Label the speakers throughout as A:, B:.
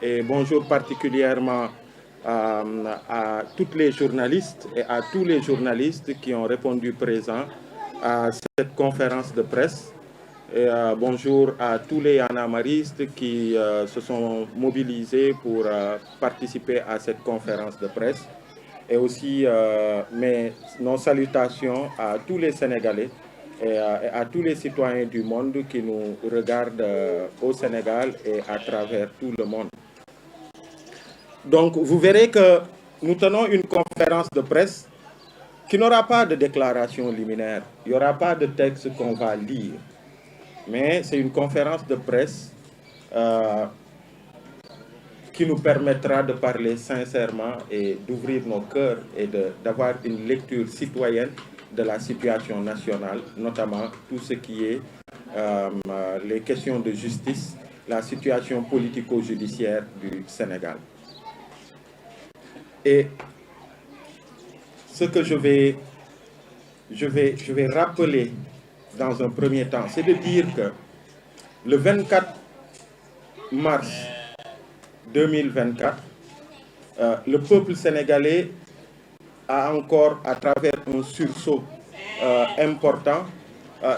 A: et bonjour particulièrement à toutes les journalistes et à tous les journalistes qui ont répondu présents à cette conférence de presse. Et bonjour à tous les yanamaristes qui se sont mobilisés pour participer à cette conférence de presse. Et aussi nos salutations à tous les Sénégalais et à tous les citoyens du monde qui nous regardent au Sénégal et à travers tout le monde. Donc, vous verrez que nous tenons une conférence de presse qui n'aura pas de déclaration liminaire. Il n'y aura pas de texte qu'on va lire. Mais c'est une conférence de presse qui nous permettra de parler sincèrement et d'ouvrir nos cœurs et d'avoir une lecture citoyenne de la situation nationale, notamment tout ce qui est les questions de justice, la situation politico-judiciaire du Sénégal. Et ce que je vais rappeler dans un premier temps, c'est de dire que le 24 mars 2024, le peuple sénégalais a encore, à travers un sursaut important,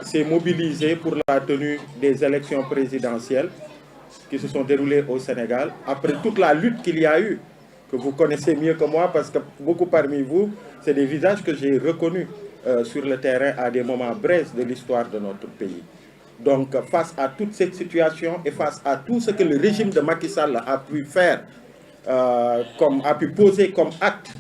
A: s'est mobilisé pour la tenue des élections présidentielles qui se sont déroulées au Sénégal, après toute la lutte qu'il y a eu, que vous connaissez mieux que moi, parce que beaucoup parmi vous, c'est des visages que j'ai reconnus sur le terrain à des moments brefs de l'histoire de notre pays. Donc, face à toute cette situation et face à tout ce que le régime de Macky Sall a pu faire, a pu poser comme acte,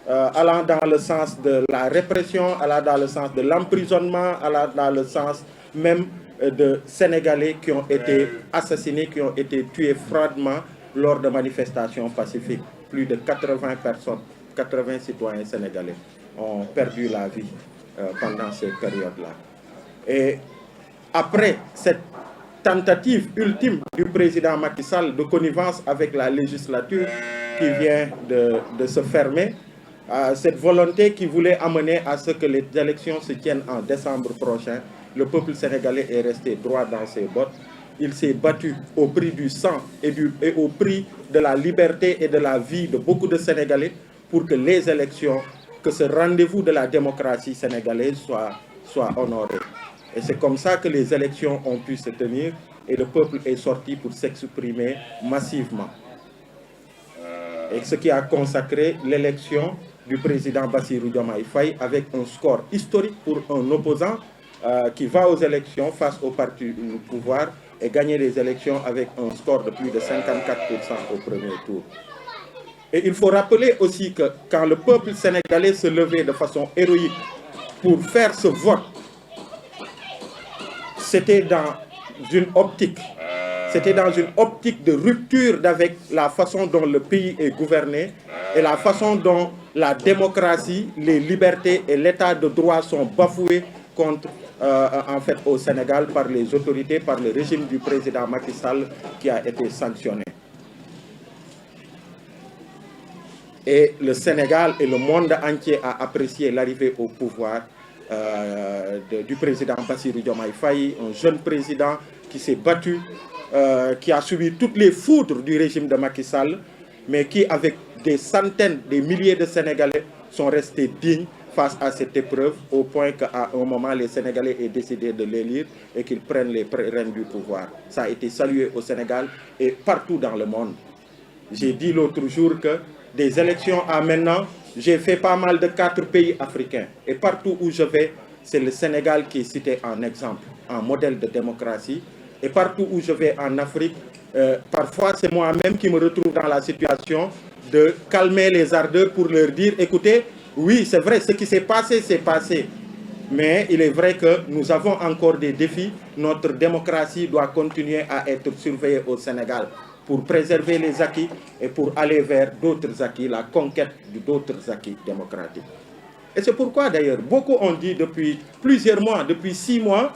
A: allant dans le sens de la répression, allant dans le sens de l'emprisonnement, allant dans le sens même de Sénégalais qui ont été assassinés, qui ont été tués froidement lors de manifestations pacifiques. Plus de 80 personnes, 80 citoyens sénégalais ont perdu la vie pendant ces périodes-là. Et après cette tentative ultime du président Macky Sall de connivence avec la législature qui vient de se fermer, cette volonté qui voulait amener à ce que les élections se tiennent en décembre prochain, le peuple sénégalais est resté droit dans ses bottes. Il s'est battu au prix du sang et au prix de la liberté et de la vie de beaucoup de Sénégalais pour que les élections, que ce rendez-vous de la démocratie sénégalaise soit honoré. Et c'est comme ça que les élections ont pu se tenir et le peuple est sorti pour s'exprimer massivement. Et ce qui a consacré l'élection du président Bassirou Diomaye Faye avec un score historique pour un opposant qui va aux élections face au parti au pouvoir et gagner les élections avec un score de plus de 54% au premier tour. Et il faut rappeler aussi que quand le peuple sénégalais se levait de façon héroïque pour faire ce vote, c'était dans une optique de rupture avec la façon dont le pays est gouverné et la façon dont la démocratie, les libertés et l'état de droit sont bafoués en fait au Sénégal par les autorités, par le régime du président Macky Sall qui a été sanctionné. Et le Sénégal et le monde entier a apprécié l'arrivée au pouvoir du président Bassirou Diomaye Faye, un jeune président qui s'est battu, qui a subi toutes les foudres du régime de Macky Sall, mais qui, avec des centaines, des milliers de Sénégalais, sont restés dignes face à cette épreuve, au point qu'à un moment, les Sénégalais aient décidé de l'élire et qu'ils prennent les rênes du pouvoir. Ça a été salué au Sénégal et partout dans le monde. J'ai dit l'autre jour que des élections à maintenant, j'ai fait pas mal de 4 pays africains. Et partout où je vais, c'est le Sénégal qui est cité en exemple, en modèle de démocratie. Et partout où je vais en Afrique, parfois c'est moi-même qui me retrouve dans la situation de calmer les ardeurs pour leur dire, écoutez, oui, c'est vrai, ce qui s'est passé, c'est passé. Mais il est vrai que nous avons encore des défis. Notre démocratie doit continuer à être surveillée au Sénégal pour préserver les acquis et pour aller vers d'autres acquis, la conquête d'autres acquis démocratiques. Et c'est pourquoi d'ailleurs, beaucoup ont dit depuis plusieurs mois, depuis 6 mois,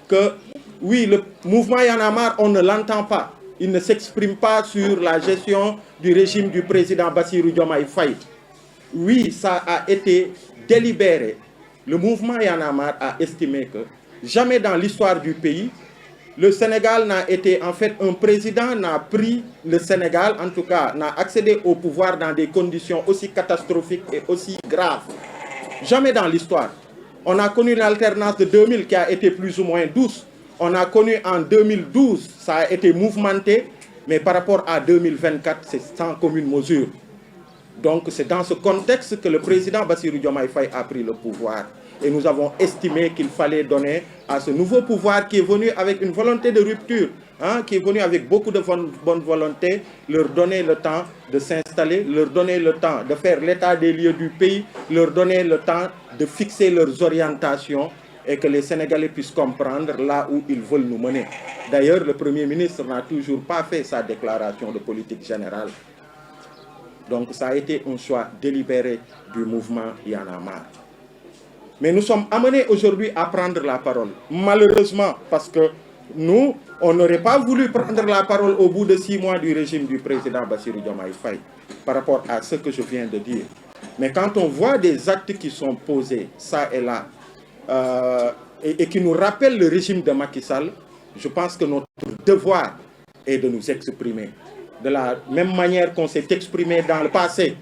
A: que oui, le mouvement Y en a marre, on ne l'entend pas. Il ne s'exprime pas sur la gestion du régime du président Bassirou Diomaye Faye. Oui, ça a été délibéré. Le mouvement Y en a marre a estimé que jamais dans l'histoire du pays, le Sénégal n'a été, en fait, un président n'a pris le Sénégal, en tout cas, n'a accédé au pouvoir dans des conditions aussi catastrophiques et aussi graves. Jamais dans l'histoire. On a connu l'alternance de 2000 qui a été plus ou moins douce. On a connu en 2012, ça a été mouvementé, mais par rapport à 2024, c'est sans commune mesure. Donc c'est dans ce contexte que le président Bassirou Diomaye Faye a pris le pouvoir. Et nous avons estimé qu'il fallait donner à ce nouveau pouvoir qui est venu avec une volonté de rupture, qui est venu avec beaucoup de bonne volonté, leur donner le temps de s'installer, leur donner le temps de faire l'état des lieux du pays, leur donner le temps de fixer leurs orientations et que les Sénégalais puissent comprendre là où ils veulent nous mener. D'ailleurs, le Premier ministre n'a toujours pas fait sa déclaration de politique générale. Donc ça a été un choix délibéré du mouvement Y en a marre. Mais nous sommes amenés aujourd'hui à prendre la parole. Malheureusement, parce que nous, on n'aurait pas voulu prendre la parole au bout de 6 mois du régime du président Bassirou Diomaye Faye, par rapport à ce que je viens de dire. Mais quand on voit des actes qui sont posés, ça et là, et qui nous rappellent le régime de Macky Sall, je pense que notre devoir est de nous exprimer. De la même manière qu'on s'est exprimé dans le passé,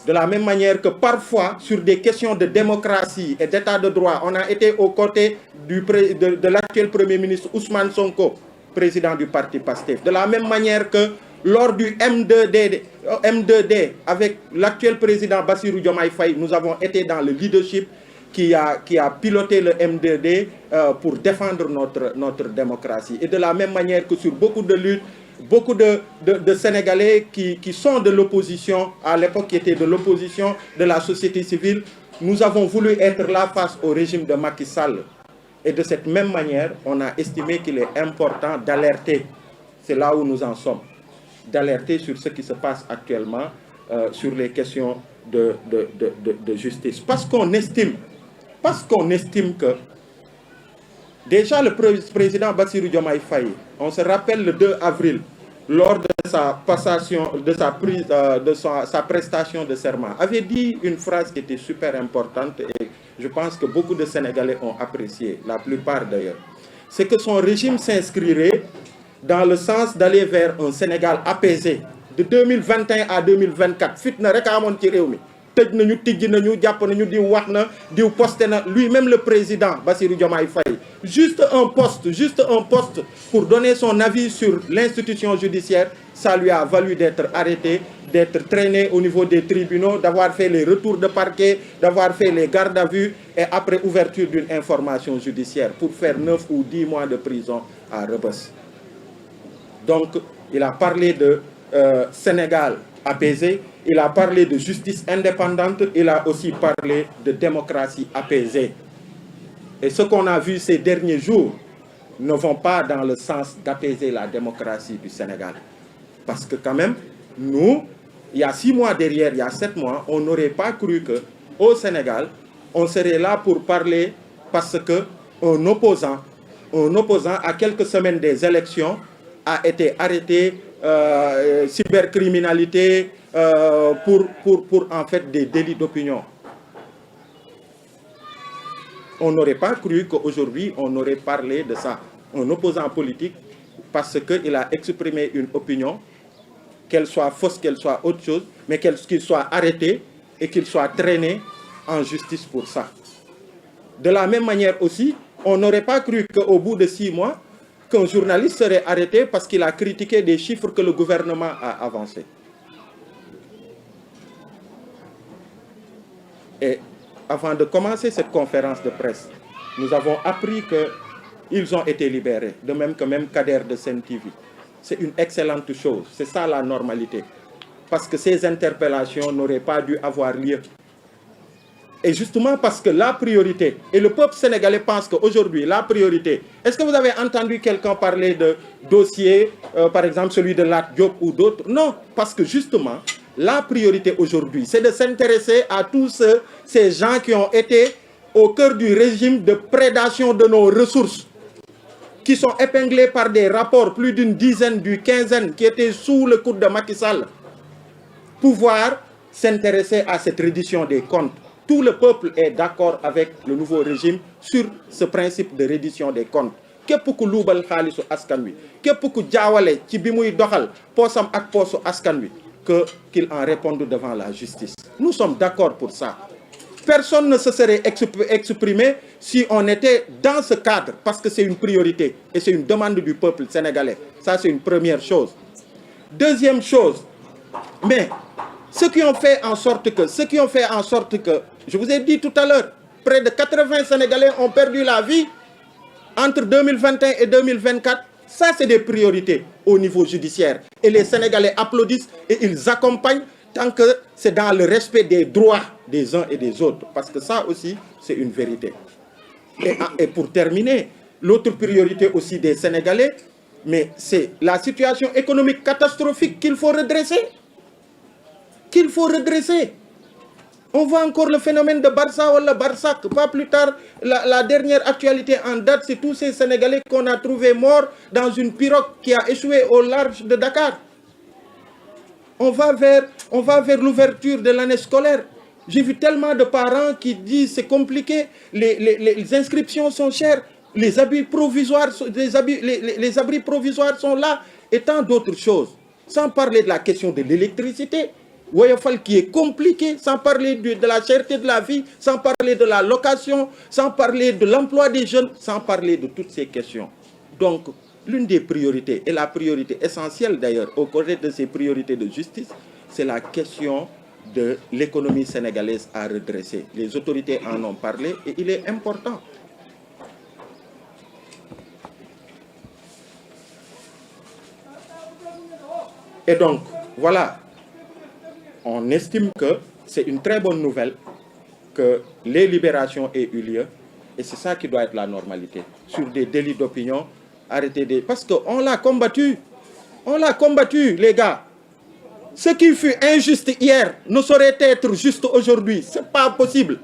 A: de la même manière que parfois, sur des questions de démocratie et d'état de droit, on a été aux côtés de l'actuel Premier ministre Ousmane Sonko, président du parti PASTEF. De la même manière que lors du M2D avec l'actuel président Bassirou Diomaye Faye, nous avons été dans le leadership qui a piloté le M2D pour défendre notre démocratie. Et de la même manière que sur beaucoup de luttes, beaucoup de Sénégalais qui sont de l'opposition, à l'époque qui étaient de l'opposition de la société civile, nous avons voulu être là face au régime de Macky Sall. Et de cette même manière, on a estimé qu'il est important d'alerter, c'est là où nous en sommes, d'alerter sur ce qui se passe actuellement sur les questions de justice. Parce qu'on estime que déjà, le président Bassirou Diomaye Faye, on se rappelle le 2 avril, lors de sa passation, de sa prestation de serment, avait dit une phrase qui était super importante et je pense que beaucoup de Sénégalais ont apprécié, la plupart d'ailleurs. C'est que son régime s'inscrirait dans le sens d'aller vers un Sénégal apaisé. De 2021 à 2024, fitna rek amone ci réew mi. Lui-même le président Bassirou Diomaye Faye, juste un poste pour donner son avis sur l'institution judiciaire, ça lui a valu d'être arrêté, d'être traîné au niveau des tribunaux, d'avoir fait les retours de parquet, d'avoir fait les gardes à vue et après ouverture d'une information judiciaire pour faire 9 ou 10 mois de prison à Rebeuss. Donc il a parlé de Sénégal apaisé, il a parlé de justice indépendante, il a aussi parlé de démocratie apaisée. Et ce qu'on a vu ces derniers jours ne vont pas dans le sens d'apaiser la démocratie du Sénégal. Parce que quand même, nous, il y a 6 mois derrière, il y a 7 mois, on n'aurait pas cru qu'au Sénégal, on serait là pour parler parce qu'un opposant à quelques semaines des élections a été arrêté, cybercriminalité, pour en fait des délits d'opinion. On n'aurait pas cru qu'aujourd'hui on aurait parlé de ça. Un opposant politique, parce qu'il a exprimé une opinion, qu'elle soit fausse, qu'elle soit autre chose, mais qu'il soit arrêté et qu'il soit traîné en justice pour ça. De la même manière aussi, on n'aurait pas cru qu'au bout de 6 mois, qu'un journaliste serait arrêté parce qu'il a critiqué des chiffres que le gouvernement a avancés. Et avant de commencer cette conférence de presse, nous avons appris qu'ils ont été libérés, de même que même Kader de Sen TV. C'est une excellente chose, c'est ça la normalité. Parce que ces interpellations n'auraient pas dû avoir lieu. Et justement parce que la priorité, et le peuple sénégalais pense qu'aujourd'hui, la priorité, est-ce que vous avez entendu quelqu'un parler de dossiers, par exemple celui de Lat Diop ou d'autres? Non, parce que justement, la priorité aujourd'hui, c'est de s'intéresser à tous ces gens qui ont été au cœur du régime de prédation de nos ressources, qui sont épinglés par des rapports, plus d'une dizaine, d'une quinzaine, qui étaient sous le coude de Macky Sall, pouvoir s'intéresser à cette reddition des comptes. Tout le peuple est d'accord avec le nouveau régime sur ce principe de reddition des comptes. képp ku luubal xaalisu askan wi képp ku jaawale ci bi muy doxal poosam ak poosu askan wi qu'il en réponde devant la justice. Nous sommes d'accord pour ça. Personne ne se serait exprimé si on était dans ce cadre, parce que c'est une priorité et c'est une demande du peuple sénégalais. Ça, c'est une première chose. Deuxième chose, mais ceux qui ont fait en sorte que, je vous ai dit tout à l'heure, près de 80 Sénégalais ont perdu la vie entre 2021 et 2024. Ça, c'est des priorités au niveau judiciaire. Et les Sénégalais applaudissent et ils accompagnent tant que c'est dans le respect des droits des uns et des autres. Parce que ça aussi, c'est une vérité. Et pour terminer, l'autre priorité aussi des Sénégalais, mais c'est la situation économique catastrophique qu'il faut redresser. Qu'il faut redresser. On voit encore le phénomène de Barça ou le Barsac. Pas plus tard, la dernière actualité en date, c'est tous ces Sénégalais qu'on a trouvés morts dans une pirogue qui a échoué au large de Dakar. On va vers l'ouverture de l'année scolaire. J'ai vu tellement de parents qui disent c'est compliqué, les inscriptions sont chères, les abris provisoires sont là, et tant d'autres choses. Sans parler de la question de l'électricité, Woyofal qui est compliqué, sans parler de la cherté de la vie, sans parler de la location, sans parler de l'emploi des jeunes, sans parler de toutes ces questions. Donc, l'une des priorités, et la priorité essentielle d'ailleurs, au côté de ces priorités de justice, c'est la question de l'économie sénégalaise à redresser. Les autorités en ont parlé et il est important. Et donc, voilà. On estime que c'est une très bonne nouvelle que les libérations aient eu lieu et c'est ça qui doit être la normalité. Sur des délits d'opinion, parce qu'on l'a combattu. On l'a combattu, les gars. Ce qui fut injuste hier ne saurait être juste aujourd'hui. Ce n'est pas possible.